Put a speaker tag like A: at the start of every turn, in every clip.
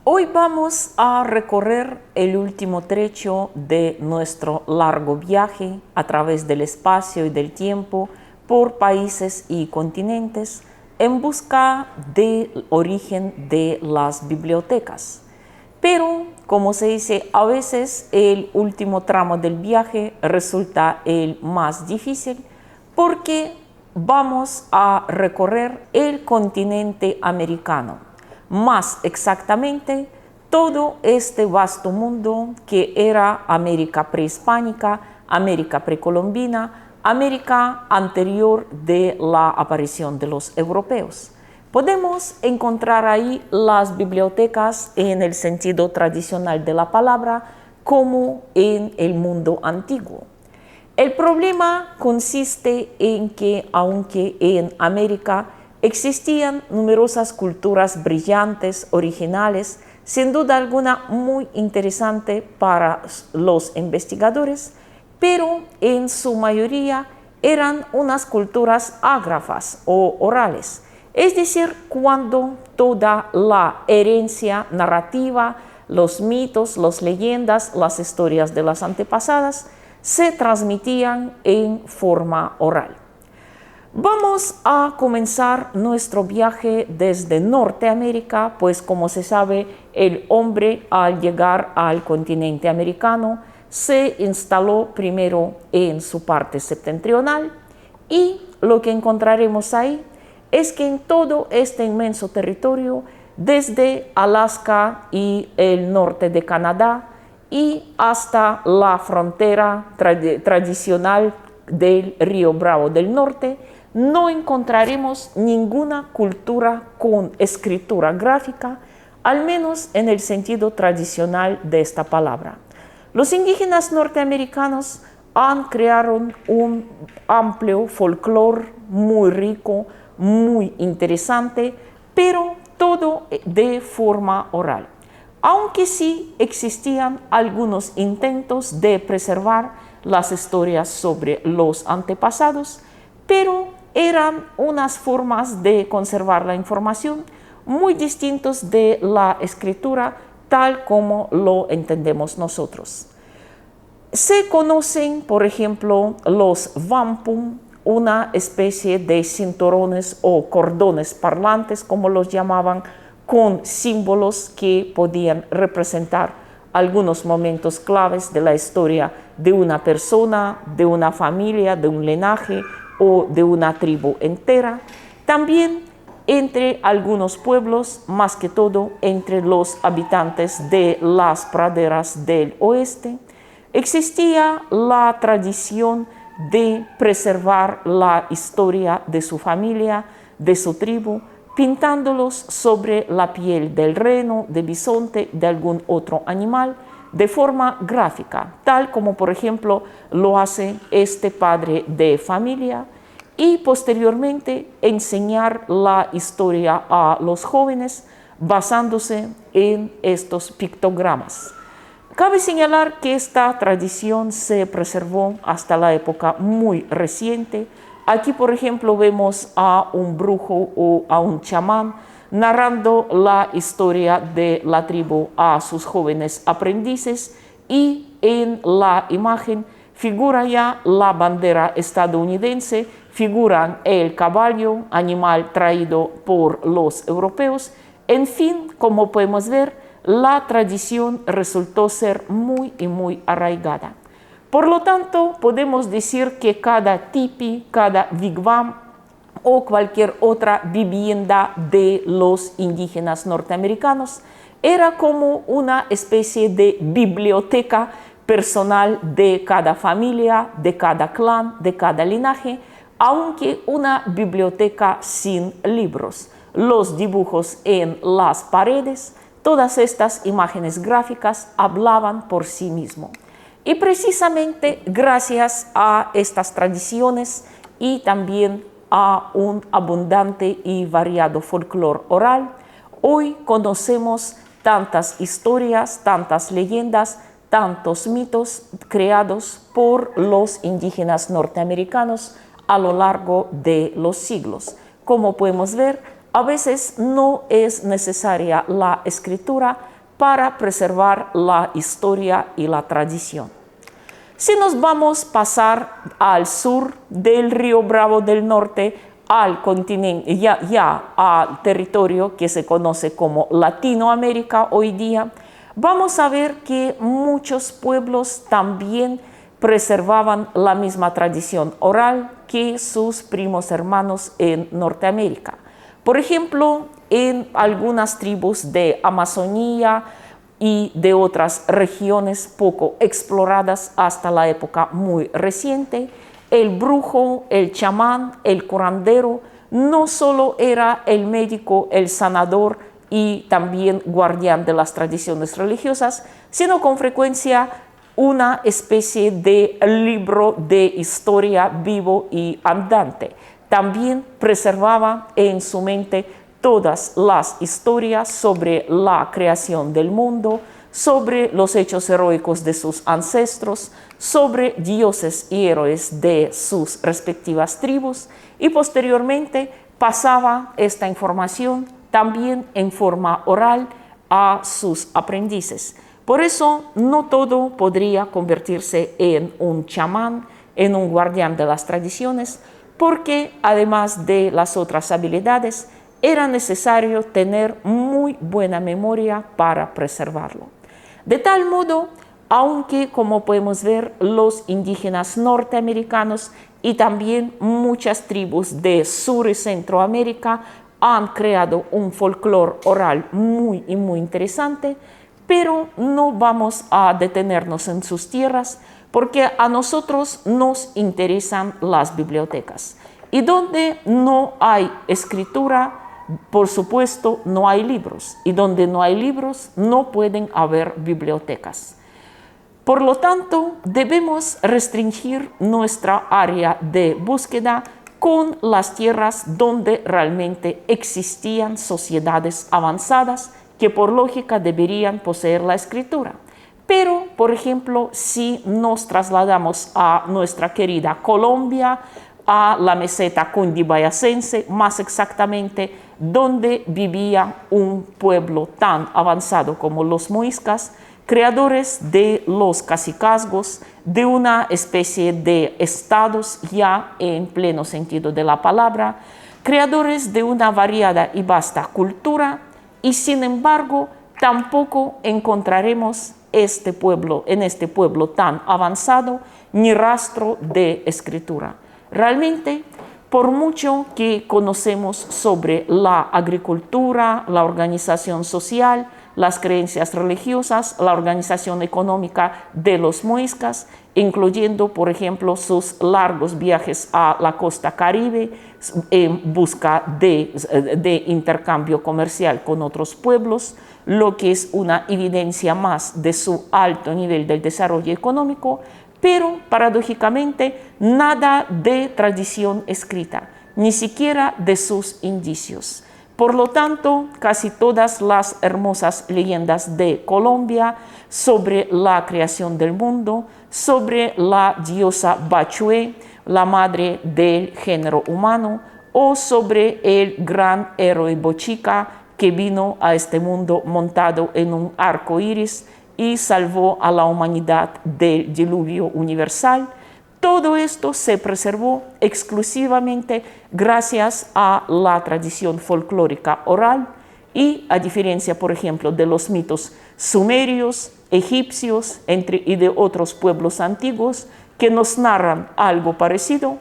A: Hoy vamos a recorrer el último trecho de nuestro largo viaje a través del espacio y del tiempo por países y continentes en busca del origen de las bibliotecas. Pero, como se dice, a veces el último tramo del viaje resulta el más difícil porque vamos a recorrer el continente americano. Más exactamente, todo este vasto mundo que era América prehispánica, América precolombina, América anterior de la aparición de los europeos. Podemos encontrar ahí las bibliotecas en el sentido tradicional de la palabra, como en el mundo antiguo. El problema consiste en que, aunque en América existían numerosas culturas brillantes, originales, sin duda alguna muy interesante para los investigadores, pero en su mayoría eran unas culturas ágrafas o orales, es decir, cuando toda la herencia narrativa, los mitos, las leyendas, las historias de las antepasadas se transmitían en forma oral. Vamos a comenzar nuestro viaje desde Norteamérica, pues como se sabe, el hombre al llegar al continente americano se instaló primero en su parte septentrional y lo que encontraremos ahí es que en todo este inmenso territorio, desde Alaska y el norte de Canadá y hasta la frontera tradicional del río Bravo del Norte, no encontraremos ninguna cultura con escritura gráfica, al menos en el sentido tradicional de esta palabra. Los indígenas norteamericanos han creado un amplio folclore muy rico, muy interesante, pero todo de forma oral. Aunque sí existían algunos intentos de preservar las historias sobre los antepasados, pero eran unas formas de conservar la información muy distintos de la escritura tal como lo entendemos nosotros. Se conocen, por ejemplo, los wampum, una especie de cinturones o cordones parlantes, como los llamaban, con símbolos que podían representar algunos momentos claves de la historia de una persona, de una familia, de un linaje o de una tribu entera. También entre algunos pueblos, más que todo entre los habitantes de las praderas del oeste, existía la tradición de preservar la historia de su familia, de su tribu, pintándolos sobre la piel del reno, de bisonte, de algún otro animal, de forma gráfica, tal como por ejemplo lo hace este padre de familia, y posteriormente enseñar la historia a los jóvenes basándose en estos pictogramas. Cabe señalar que esta tradición se preservó hasta la época muy reciente. Aquí, por ejemplo, vemos a un brujo o a un chamán narrando la historia de la tribu a sus jóvenes aprendices, y en la imagen figura ya la bandera estadounidense, figuran el caballo, animal traído por los europeos. En fin, como podemos ver, la tradición resultó ser muy arraigada. Por lo tanto, podemos decir que cada tipi, cada wigwam o cualquier otra vivienda de los indígenas norteamericanos era como una especie de biblioteca personal de cada familia, de cada clan, de cada linaje, aunque una biblioteca sin libros. Los dibujos en las paredes, todas estas imágenes gráficas hablaban por sí mismos. Y precisamente gracias a estas tradiciones y también a un abundante y variado folclore oral, hoy conocemos tantas historias, tantas leyendas, tantos mitos creados por los indígenas norteamericanos a lo largo de los siglos. Como podemos ver, a veces no es necesaria la escritura para preservar la historia y la tradición. Si nos vamos a pasar al sur del Río Bravo del Norte, al continente, ya al territorio que se conoce como Latinoamérica hoy día, vamos a ver que muchos pueblos también preservaban la misma tradición oral que sus primos hermanos en Norteamérica. Por ejemplo, en algunas tribus de Amazonía y de otras regiones poco exploradas hasta la época muy reciente, el brujo, el chamán, el curandero no solo era el médico, el sanador y también guardián de las tradiciones religiosas, sino con frecuencia una especie de libro de historia vivo y andante. También preservaba en su mente todas las historias sobre la creación del mundo, sobre los hechos heroicos de sus ancestros, sobre dioses y héroes de sus respectivas tribus, y posteriormente pasaba esta información también en forma oral a sus aprendices. Por eso no todo podría convertirse en un chamán, en un guardián de las tradiciones, porque además de las otras habilidades, era necesario tener muy buena memoria para preservarlo. De tal modo, aunque como podemos ver, los indígenas norteamericanos y también muchas tribus de Sur y Centroamérica han creado un folclore oral muy interesante, pero no vamos a detenernos en sus tierras porque a nosotros nos interesan las bibliotecas. Y donde no hay escritura, por supuesto, no hay libros. Y donde no hay libros, no pueden haber bibliotecas. Por lo tanto, debemos restringir nuestra área de búsqueda con las tierras donde realmente existían sociedades avanzadas que por lógica deberían poseer la escritura. Pero, por ejemplo, si nos trasladamos a nuestra querida Colombia, a la meseta cundiboyacense, más exactamente, donde vivía un pueblo tan avanzado como los muiscas, creadores de los cacicazgos, de una especie de estados ya en pleno sentido de la palabra, creadores de una variada y vasta cultura, y sin embargo tampoco encontraremos en este pueblo tan avanzado ni rastro de escritura. Realmente, por mucho que conocemos sobre la agricultura, la organización social, las creencias religiosas, la organización económica de los muiscas, incluyendo, por ejemplo, sus largos viajes a la costa caribe en busca de intercambio comercial con otros pueblos, lo que es una evidencia más de su alto nivel del desarrollo económico, pero paradójicamente nada de tradición escrita, ni siquiera de sus indicios. Por lo tanto, casi todas las hermosas leyendas de Colombia sobre la creación del mundo, sobre la diosa Bachué, la madre del género humano, o sobre el gran héroe Bochica que vino a este mundo montado en un arco iris y salvó a la humanidad del diluvio universal. Todo esto se preservó exclusivamente gracias a la tradición folclórica oral y a diferencia, por ejemplo, de los mitos sumerios, egipcios y de otros pueblos antiguos que nos narran algo parecido,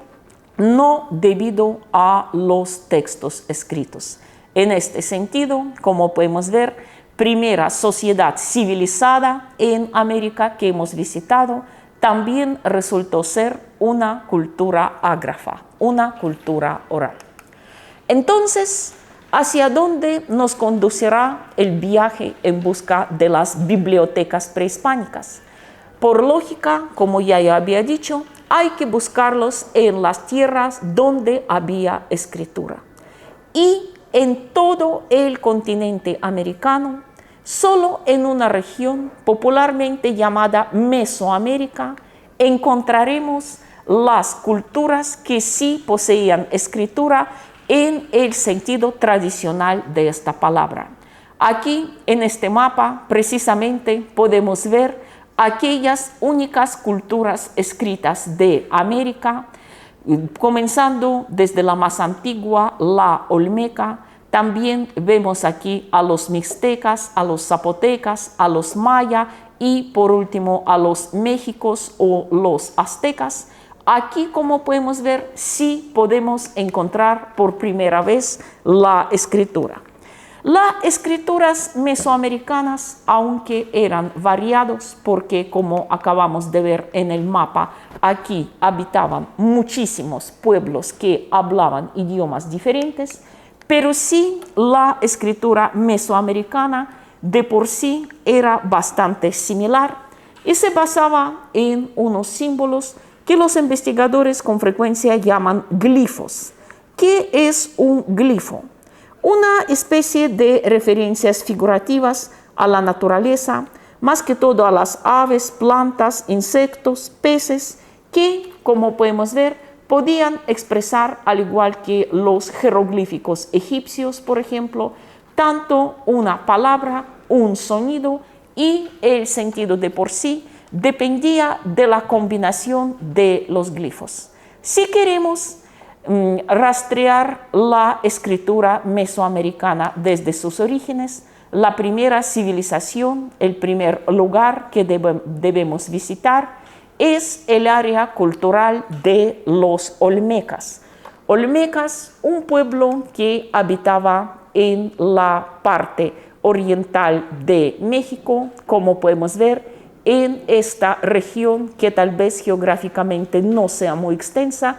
A: no debido a los textos escritos. En este sentido, como podemos ver, primera sociedad civilizada en América que hemos visitado, también resultó ser una cultura ágrafa, una cultura oral. Entonces, ¿hacia dónde nos conducirá el viaje en busca de las bibliotecas prehispánicas? Por lógica, como ya había dicho, hay que buscarlos en las tierras donde había escritura. Y en todo el continente americano, solo en una región popularmente llamada Mesoamérica, encontraremos las culturas que sí poseían escritura en el sentido tradicional de esta palabra. Aquí en este mapa precisamente podemos ver aquellas únicas culturas escritas de América, comenzando desde la más antigua, la olmeca. También vemos aquí a los mixtecas, a los zapotecas, a los mayas y por último a los méxicos o los aztecas. Aquí, como podemos ver, sí podemos encontrar por primera vez la escritura. Las escrituras mesoamericanas, aunque eran variados, porque como acabamos de ver en el mapa, aquí habitaban muchísimos pueblos que hablaban idiomas diferentes, pero sí la escritura mesoamericana de por sí era bastante similar y se basaba en unos símbolos que los investigadores con frecuencia llaman glifos. ¿Qué es un glifo? Una especie de referencias figurativas a la naturaleza, más que todo a las aves, plantas, insectos, peces, que, como podemos ver, podían expresar, al igual que los jeroglíficos egipcios, por ejemplo, tanto una palabra, un sonido, y el sentido de por sí dependía de la combinación de los glifos. Si queremos rastrear la escritura mesoamericana desde sus orígenes, la primera civilización, el primer lugar que debemos visitar es el área cultural de los olmecas. Olmecas, un pueblo que habitaba en la parte oriental de México, como podemos ver, en esta región que tal vez geográficamente no sea muy extensa,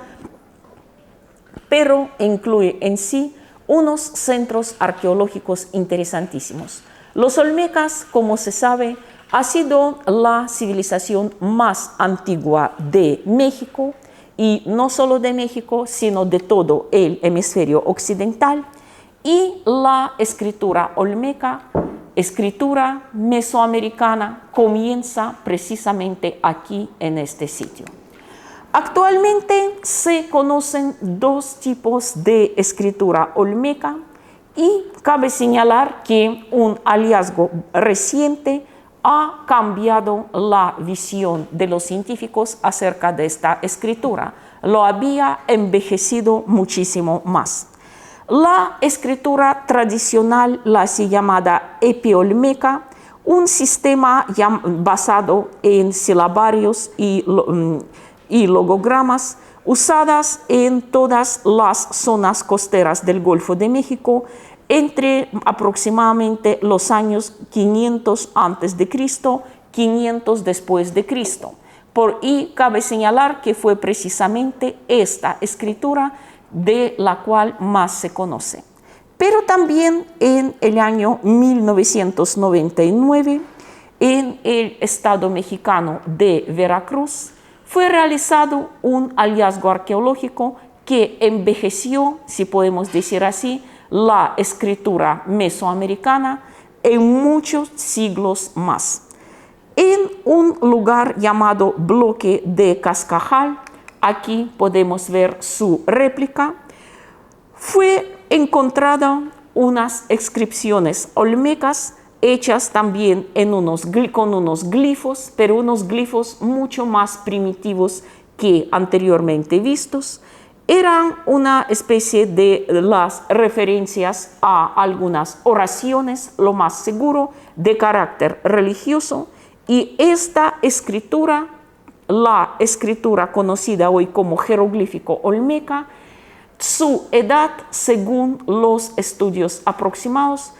A: pero incluye en sí unos centros arqueológicos interesantísimos. Los olmecas, como se sabe, ha sido la civilización más antigua de México, y no solo de México, sino de todo el hemisferio occidental, y la escritura olmeca, escritura mesoamericana, comienza precisamente aquí en este sitio. Actualmente se conocen dos tipos de escritura olmeca y cabe señalar que un hallazgo reciente ha cambiado la visión de los científicos acerca de esta escritura. Lo había envejecido muchísimo más. La escritura tradicional, la así llamada epiolmeca, un sistema basado en silabarios y logogramas usadas en todas las zonas costeras del Golfo de México entre aproximadamente los años 500 a.C., 500 después de Cristo. Y cabe señalar que fue precisamente esta escritura de la cual más se conoce. Pero también en el año 1999, en el estado mexicano de Veracruz, fue realizado un hallazgo arqueológico que envejeció, si podemos decir así, la escritura mesoamericana en muchos siglos más. En un lugar llamado Bloque de Cascajal, aquí podemos ver su réplica, fue encontrada unas inscripciones olmecas hechas también con unos glifos, pero unos glifos mucho más primitivos que anteriormente vistos. Eran una especie de las referencias a algunas oraciones, lo más seguro, de carácter religioso, y esta escritura, la escritura conocida hoy como jeroglífico olmeca, su edad, según los estudios aproximados,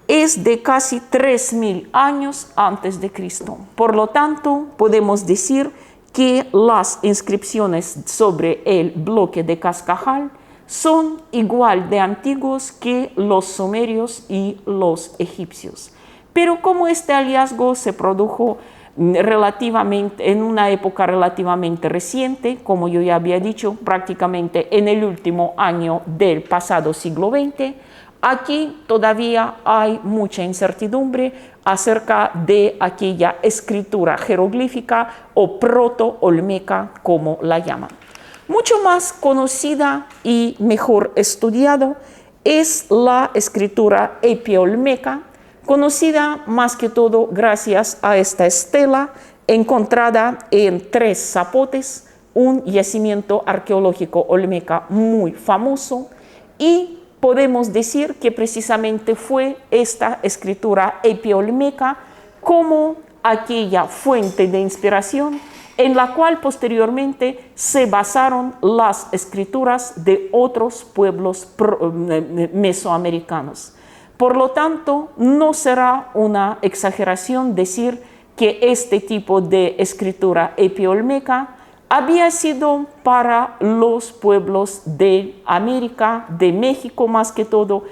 A: es de casi 3000 años antes de Cristo. Por lo tanto, podemos decir que las inscripciones sobre el bloque de Cascajal son igual de antiguos que los sumerios y los egipcios. Pero como este hallazgo se produjo en una época relativamente reciente, como yo ya había dicho, prácticamente en el último año del pasado siglo XX, aquí todavía hay mucha incertidumbre acerca de aquella escritura jeroglífica o proto-olmeca, como la llaman. Mucho más conocida y mejor estudiada es la escritura epiolmeca, conocida más que todo gracias a esta estela encontrada en Tres Zapotes, un yacimiento arqueológico olmeca muy famoso, y podemos decir que precisamente fue esta escritura epiolmeca como aquella fuente de inspiración en la cual posteriormente se basaron las escrituras de otros pueblos mesoamericanos. Por lo tanto, no será una exageración decir que este tipo de escritura epiolmeca había sido para los pueblos de América, de México más que todo,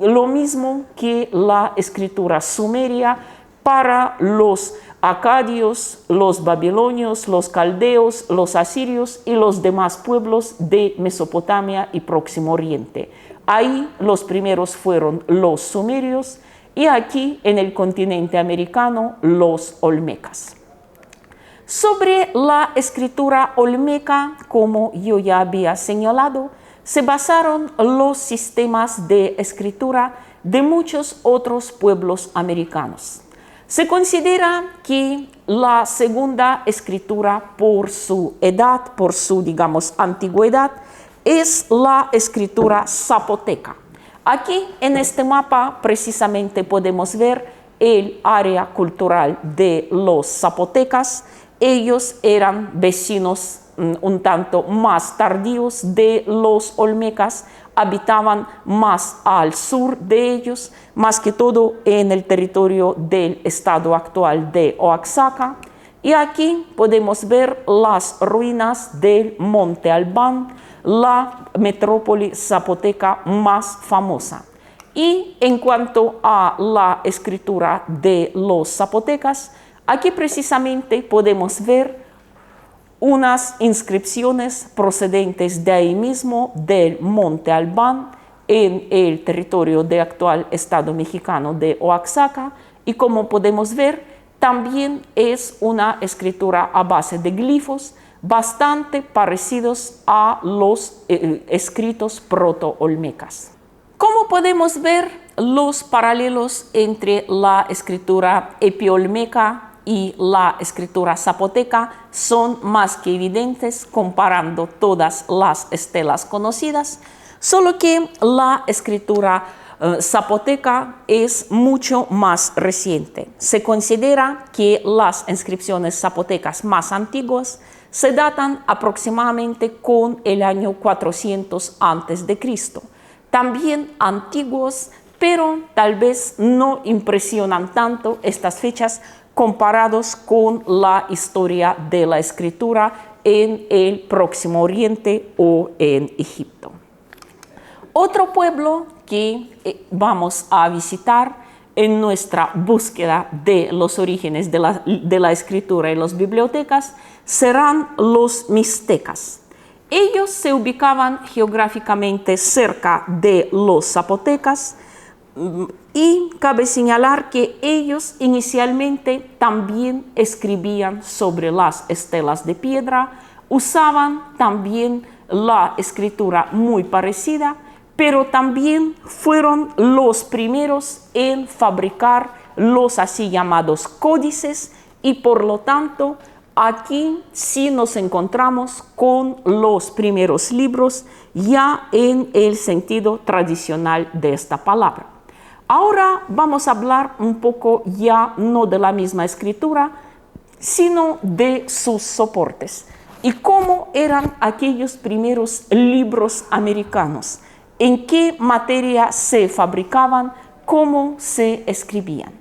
A: lo mismo que la escritura sumeria para los acadios, los babilonios, los caldeos, los asirios y los demás pueblos de Mesopotamia y Próximo Oriente. Ahí los primeros fueron los sumerios y aquí en el continente americano los olmecas. Sobre la escritura olmeca, como yo ya había señalado, se basaron los sistemas de escritura de muchos otros pueblos americanos. Se considera que la segunda escritura por su edad, por su, digamos, antigüedad, es la escritura zapoteca. Aquí en este mapa precisamente podemos ver el área cultural de los zapotecas. Ellos eran vecinos un tanto más tardíos de los olmecas, habitaban más al sur de ellos, más que todo en el territorio del estado actual de Oaxaca. Y aquí podemos ver las ruinas del Monte Albán, la metrópoli zapoteca más famosa. Y en cuanto a la escritura de los zapotecas, aquí precisamente podemos ver unas inscripciones procedentes de ahí mismo, del Monte Albán, en el territorio del actual estado mexicano de Oaxaca, y como podemos ver, también es una escritura a base de glifos bastante parecidos a los escritos proto-olmecas. ¿Cómo podemos ver los paralelos entre la escritura epiolmeca y la escritura zapoteca? Son más que evidentes comparando todas las estelas conocidas, solo que la escritura zapoteca es mucho más reciente. Se considera que las inscripciones zapotecas más antiguas se datan aproximadamente con el año 400 a.C. También antiguos, pero tal vez no impresionan tanto estas fechas comparados con la historia de la escritura en el Próximo Oriente o en Egipto. Otro pueblo que vamos a visitar en nuestra búsqueda de los orígenes de la escritura y las bibliotecas serán los mixtecas. Ellos se ubicaban geográficamente cerca de los zapotecas y cabe señalar que ellos inicialmente también escribían sobre las estelas de piedra, usaban también la escritura muy parecida, pero también fueron los primeros en fabricar los así llamados códices y por lo tanto aquí sí nos encontramos con los primeros libros ya en el sentido tradicional de esta palabra. Ahora vamos a hablar un poco ya no de la misma escritura, sino de sus soportes y cómo eran aquellos primeros libros americanos, en qué materia se fabricaban, cómo se escribían.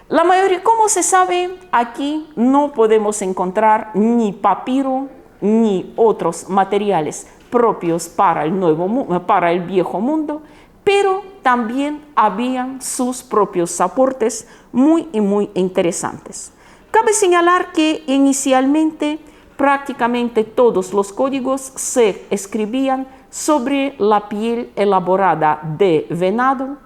A: La mayoría, como se sabe, aquí no podemos encontrar ni papiro ni otros materiales propios para el Viejo Mundo, pero también habían sus propios soportes muy interesantes. Cabe señalar que inicialmente prácticamente todos los códigos se escribían sobre la piel elaborada de venado,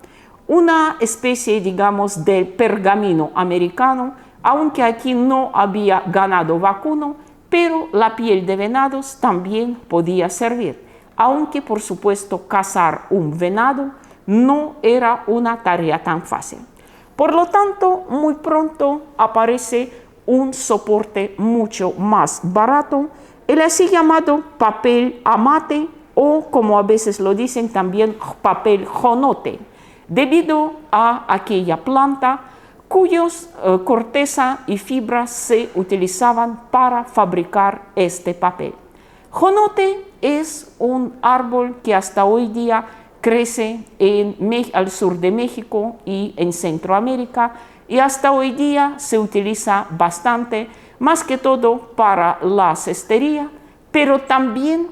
A: una especie, digamos, de pergamino americano, aunque aquí no había ganado vacuno, pero la piel de venados también podía servir, aunque por supuesto cazar un venado no era una tarea tan fácil. Por lo tanto, muy pronto aparece un soporte mucho más barato, el así llamado papel amate, o como a veces lo dicen también papel jonote, debido a aquella planta cuyos corteza y fibras se utilizaban para fabricar este papel. Jonote es un árbol que hasta hoy día crece al sur de México y en Centroamérica, y hasta hoy día se utiliza bastante, más que todo para la cestería, pero también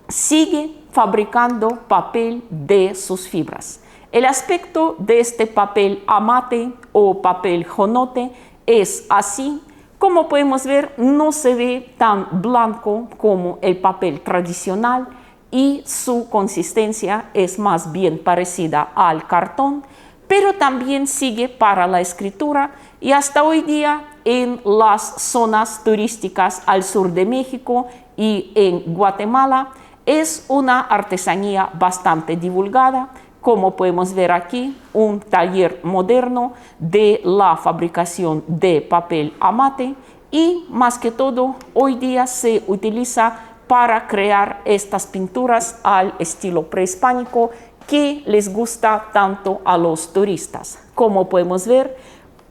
A: sigue fabricando papel de sus fibras. El aspecto de este papel amate o papel jonote es así. Como podemos ver, no se ve tan blanco como el papel tradicional y su consistencia es más bien parecida al cartón, pero también sigue para la escritura, y hasta hoy día en las zonas turísticas al sur de México y en Guatemala es una artesanía bastante divulgada. Como podemos ver aquí, un taller moderno de la fabricación de papel amate, y más que todo hoy día se utiliza para crear estas pinturas al estilo prehispánico que les gusta tanto a los turistas. Como podemos ver,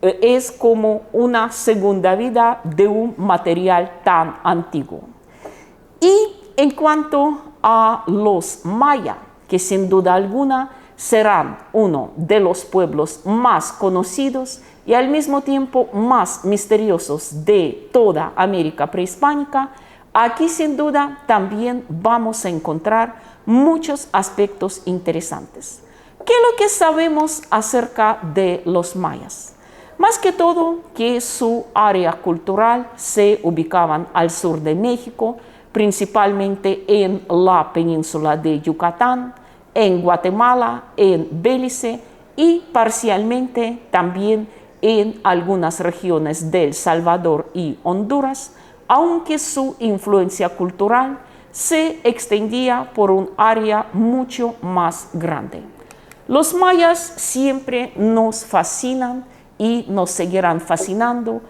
A: es como una segunda vida de un material tan antiguo. Y en cuanto a los mayas, que sin duda alguna serán uno de los pueblos más conocidos y al mismo tiempo más misteriosos de toda América prehispánica, aquí sin duda también vamos a encontrar muchos aspectos interesantes. ¿Qué es lo que sabemos acerca de los mayas? Más que todo que su área cultural se ubicaban al sur de México, principalmente en la península de Yucatán, en Guatemala, en Belice y parcialmente también en algunas regiones de El Salvador y Honduras, aunque su influencia cultural se extendía por un área mucho más grande. Los mayas siempre nos fascinan y nos seguirán fascinando,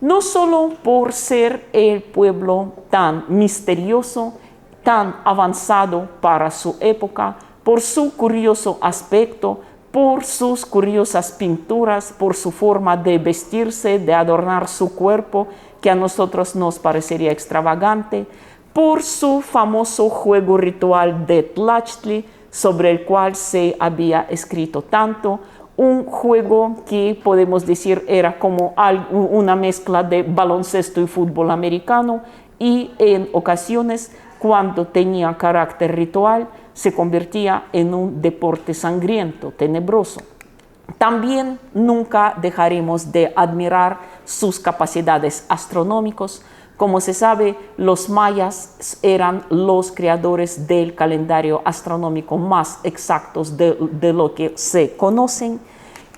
A: no solo por ser el pueblo tan misterioso, tan avanzado para su época, por su curioso aspecto, por sus curiosas pinturas, por su forma de vestirse, de adornar su cuerpo, que a nosotros nos parecería extravagante, por su famoso juego ritual de Tlachtli, sobre el cual se había escrito tanto, un juego que podemos decir era como una mezcla de baloncesto y fútbol americano, y en ocasiones, cuando tenía carácter ritual, se convertía en un deporte sangriento, tenebroso. También nunca dejaremos de admirar sus capacidades astronómicas. Como se sabe, los mayas eran los creadores del calendario astronómico más exactos de lo que se conocen,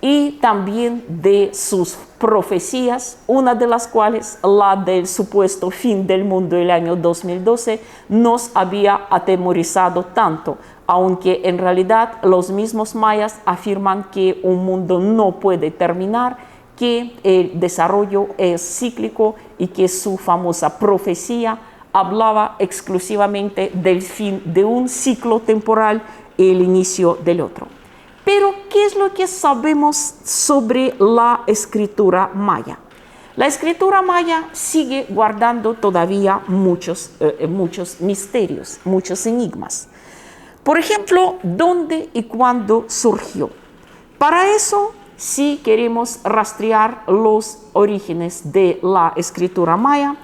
A: y también de sus profecías, una de las cuales, la del supuesto fin del mundo el año 2012, nos había atemorizado tanto, aunque en realidad los mismos mayas afirman que un mundo no puede terminar, que el desarrollo es cíclico y que su famosa profecía hablaba exclusivamente del fin de un ciclo temporal y el inicio del otro. Pero, ¿qué es lo que sabemos sobre la escritura maya? La escritura maya sigue guardando todavía muchos misterios, muchos enigmas. Por ejemplo, ¿dónde y cuándo surgió? Para eso, si queremos rastrear los orígenes de la escritura maya,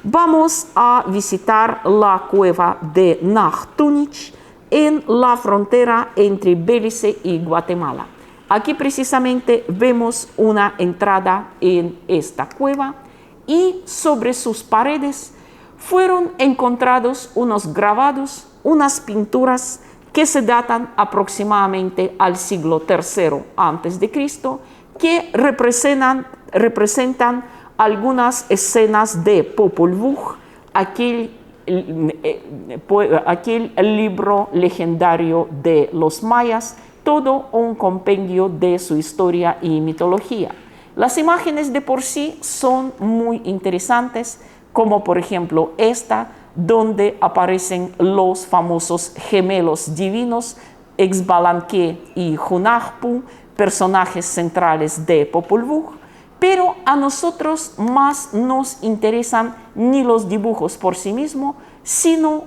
A: vamos a visitar la cueva de Nachtunich en la frontera entre Belice y Guatemala. Aquí precisamente vemos una entrada en esta cueva, y sobre sus paredes fueron encontrados unos grabados, unas pinturas que se datan aproximadamente al siglo III a.C., que representan algunas escenas de Popol Vuh, aquel libro legendario de los mayas todo un compendio de su historia y mitología. Las imágenes de por sí son muy interesantes, como por ejemplo esta, donde aparecen los famosos gemelos divinos, Xbalanque y Hunahpu, personajes centrales de Popol Vuh, pero a nosotros más nos interesan ni los dibujos por sí mismos, sino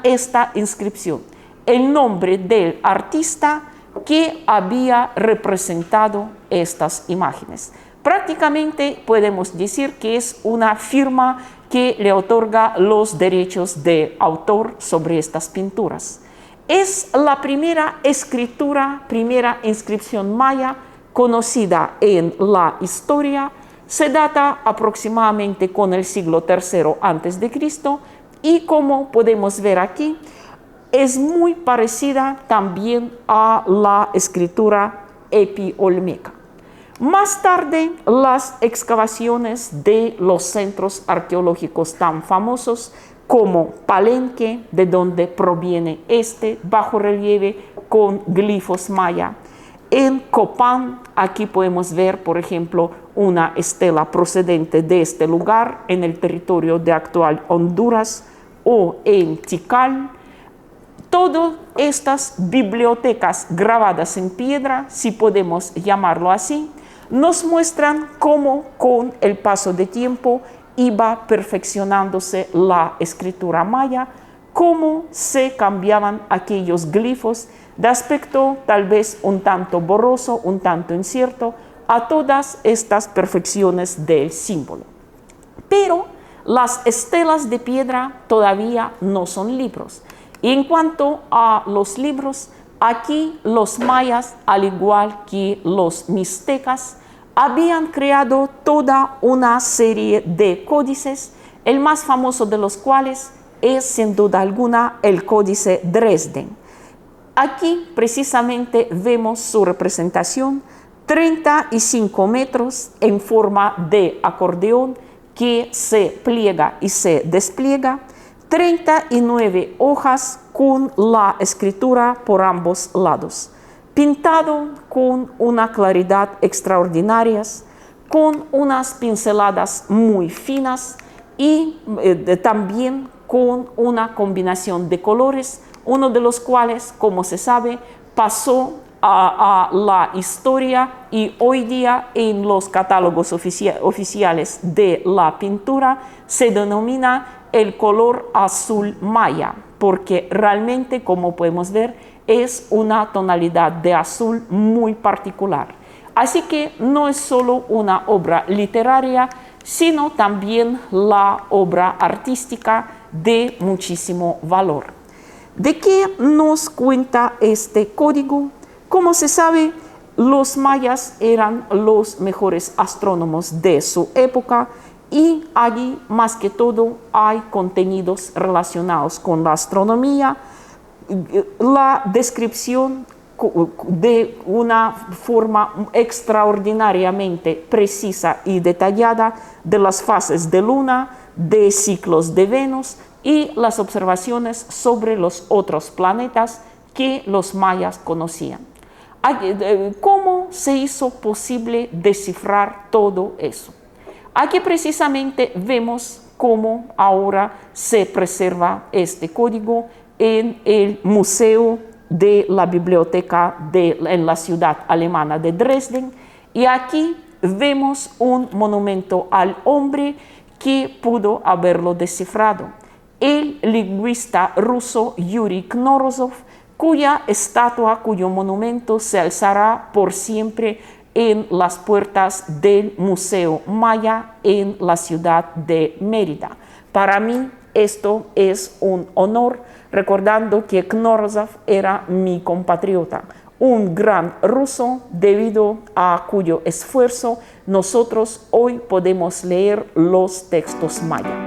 A: esta inscripción, el nombre del artista que había representado estas imágenes. Prácticamente podemos decir que es una firma que le otorga los derechos de autor sobre estas pinturas. Es la primera escritura, primera inscripción maya conocida en la historia. Se data aproximadamente con el siglo III a.C. y como podemos ver aquí, es muy parecida también a la escritura epi-olmeca. Más tarde, las excavaciones de los centros arqueológicos tan famosos como Palenque, de donde proviene este bajorrelieve con glifos maya. En Copán, aquí podemos ver, por ejemplo, una estela procedente de este lugar en el territorio de actual Honduras, o en Tikal. Todas estas bibliotecas grabadas en piedra, si podemos llamarlo así, nos muestran cómo con el paso de tiempo iba perfeccionándose la escritura maya, cómo se cambiaban aquellos glifos de aspecto tal vez un tanto borroso, un tanto incierto, a todas estas perfecciones del símbolo. Pero las estelas de piedra todavía no son libros. Y en cuanto a los libros, aquí los mayas, al igual que los mixtecas, habían creado toda una serie de códices, el más famoso de los cuales es sin duda alguna el Códice Dresden. Aquí precisamente vemos su representación, 35 metros en forma de acordeón que se pliega y se despliega, 39 hojas con la escritura por ambos lados, pintado con una claridad extraordinaria, con unas pinceladas muy finas y también con una combinación de colores, uno de los cuales, como se sabe, pasó a la historia y hoy día en los catálogos oficiales de la pintura se denomina el color azul maya, porque realmente, como podemos ver, es una tonalidad de azul muy particular. Así que no es solo una obra literaria, sino también la obra artística de muchísimo valor. ¿De qué nos cuenta este código? Como se sabe, los mayas eran los mejores astrónomos de su época y allí, más que todo, hay contenidos relacionados con la astronomía, la descripción de una forma extraordinariamente precisa y detallada de las fases de Luna, de ciclos de Venus y las observaciones sobre los otros planetas que los mayas conocían. ¿Cómo se hizo posible descifrar todo eso? Aquí precisamente vemos cómo ahora se preserva este código en el Museo de la Biblioteca en la ciudad alemana de Dresden. Y aquí vemos un monumento al hombre que pudo haberlo descifrado. El lingüista ruso Yuri Knorozov, cuya estatua, cuyo monumento se alzará por siempre en las puertas del Museo Maya en la ciudad de Mérida. Para mí esto es un honor, recordando que Knorozov era mi compatriota, un gran ruso debido a cuyo esfuerzo nosotros hoy podemos leer los textos mayas.